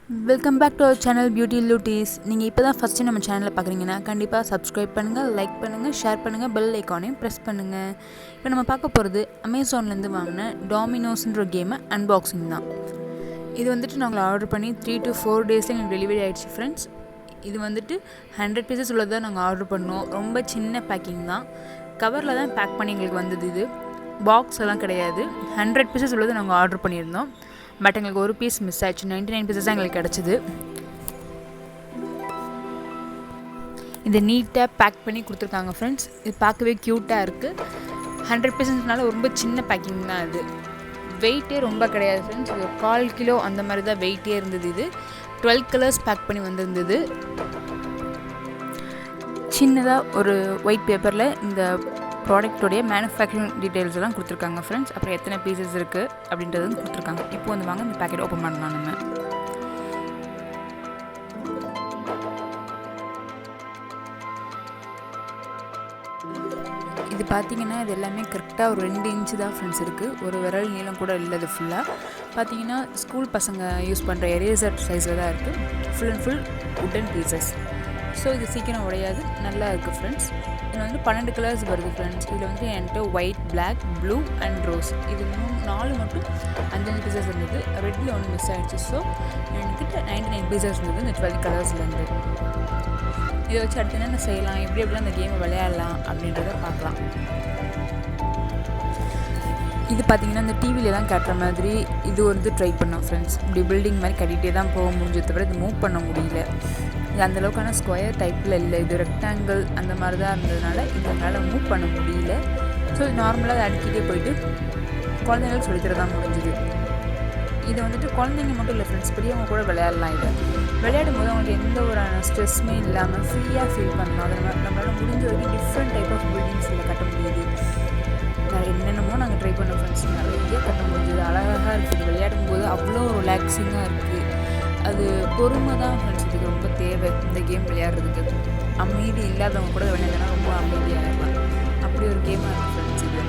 Welcome back to our channel Beauty Looties. நீங்கள் இப்போ தான் ஃபஸ்ட்டு நம்ம சேனலில் பார்க்குறீங்கன்னா கண்டிப்பாக சப்ஸ்கிரைப் பண்ணுங்கள், லைக் பண்ணுங்கள், ஷேர் பண்ணுங்கள், பெல் ஐக்கானையும் ப்ரெஸ் பண்ணுங்கள். இப்போ நம்ம பார்க்க போகிறது அமேசான்லேருந்து வாங்கின டாமினோஸ்ன்ற ஒரு கேமை அன்பாக்சிங் தான். இது வந்துட்டு நாங்கள் ஆர்டர் பண்ணி 3 to 4 டேஸில் எங்களுக்கு டெலிவரி ஆகிடுச்சு ஃப்ரெண்ட்ஸ். இது வந்துட்டு 100 பீசஸ் உள்ளது தான் நாங்கள் ஆர்டர் பண்ணோம். ரொம்ப சின்ன பேக்கிங் தான், கவரில் தான் பேக் பண்ணி எங்களுக்கு வந்தது. இது பாக்ஸ் எல்லாம் கிடையாது. 100 பீசஸ் உள்ளது நாங்கள் ஆர்டர் பண்ணியிருந்தோம். பட் எங்களுக்கு ஒரு பீஸ் மிஸ் ஆயிடுச்சு. 99 பீசஸ் தான் எங்களுக்கு கிடச்சிது. இதை நீட்டாக பேக் பண்ணி கொடுத்துருக்காங்க ஃப்ரெண்ட்ஸ். இது பார்க்கவே க்யூட்டாக இருக்குது. 100 பீசஸ்னால ரொம்ப சின்ன பேக்கிங் தான். இது வெயிட்டே ரொம்ப கிடையாது ஃப்ரெண்ட்ஸ். இது 1/4 கிலோ அந்த மாதிரி தான் வெயிட்டே இருந்தது. இது 12 கலர்ஸ் பேக் பண்ணி வந்திருந்தது. சின்னதாக ஒரு ஒயிட் பேப்பரில் இந்த ப்ராடக்டோடைய மேனுஃபேக்சரிங் டீட்டெயில்ஸ் எல்லாம் கொடுத்துருக்காங்க ஃப்ரெண்ட்ஸ். அப்புறம் எத்தனை பீசஸ் இருக்குது அப்படின்றதும் கொடுத்துருக்காங்க. இப்போ வந்து வாங்க இந்த பேக்கெட் ஓப்பன் பண்ணலாம். நம்ம இது பார்த்திங்கன்னா இது எல்லாமே கரெக்டாக ஒரு 2 இன்ச்சு தான் ஃப்ரெண்ட்ஸ் இருக்குது. ஒரு விரல் நீளம் கூட இல்லை. இது ஃபுல்லாக பார்த்திங்கன்னா ஸ்கூல் பசங்க யூஸ் பண்ணுற எரேசர் சைஸில் தான் இருக்குது. Full and full wooden pieces. So இது சீக்கிரம் உடையாது, நல்லா இருக்குது ஃப்ரெண்ட்ஸ். இதில் வந்து 12 கலர்ஸ் வருது ஃப்ரெண்ட்ஸ். இதில் வந்து என்கிட்ட white, black, blue and rose இது 4 மட்டும் 5 பீசஸ் இருந்தது. ரெட்டில் ஒன்று மிஸ் ஆகிடுச்சு. ஸோ என்கிட்ட 99 பீசஸ் இருந்தது இந்த 12 கலர்ஸ்லேருந்து. இதை வச்சு அடுத்து என்னென்ன செய்யலாம், எப்படிலாம் அந்த கேமை விளையாடலாம் அப்படின்றத பார்க்கலாம். இது பார்த்திங்கன்னா இந்த டிவிலலாம் காட்டுற மாதிரி இது வந்து ட்ரை பண்ணோம் ஃப்ரெண்ட்ஸ். இப்படி பில்டிங் மாதிரி கட்டிகிட்டே தான் போக முடிஞ்சது, தவிர இது மூவ் பண்ண முடியல. இது அந்தளவுக்கான ஸ்கொயர் டைப்பில் இல்லை. இது ரெக்டாங்கிள் அந்த மாதிரி தான் இருந்ததுனால இதனால் மூவ் பண்ண முடியல. ஸோ நார்மலாக அடிக்கிட்டே போயிட்டு குழந்தைங்களுக்கு சொல்லித்தரதான் முடிஞ்சுது. இதை வந்துட்டு குழந்தைங்க மட்டும் இல்லை ஃப்ரெண்ட்ஸ், பெரியவங்க கூட விளையாடலாம். இதை விளையாடும் போது அவங்களுக்கு எந்த ஒரு ஸ்ட்ரெஸ்ஸுமே இல்லாமல் ஃப்ரீயாக ஃபீல் பண்ணலாம். அதனால் நம்மளால் முடிஞ்ச வரைக்கும் டிஃப்ரெண்ட் டைப் ஆஃப் பில்டிங்ஸ் இதில் கட்ட முடியுது. என்னென்னமோ நாங்கள் ட்ரை பண்ணோம் ஃப்ரெண்ட்ஸ். நிறைய கட்ட முடிஞ்சது. அழகாக இருக்குது. விளையாடும் போது அவ்வளோ ரிலாக்ஸிங்காக இருக்குது. அது பொறுமை தான் ஃப்ரெண்ட்ஸ் இதுக்கு ரொம்ப தேவை. இந்த கேம் விளையாடுறதுக்கு அமைதி இல்லாதவங்க கூட விளையாடுனா ரொம்ப அமைதியாக இருக்கலாம். அப்படி ஒரு கேமாக இருக்குது ஃப்ரெண்ட்ஸ் இது.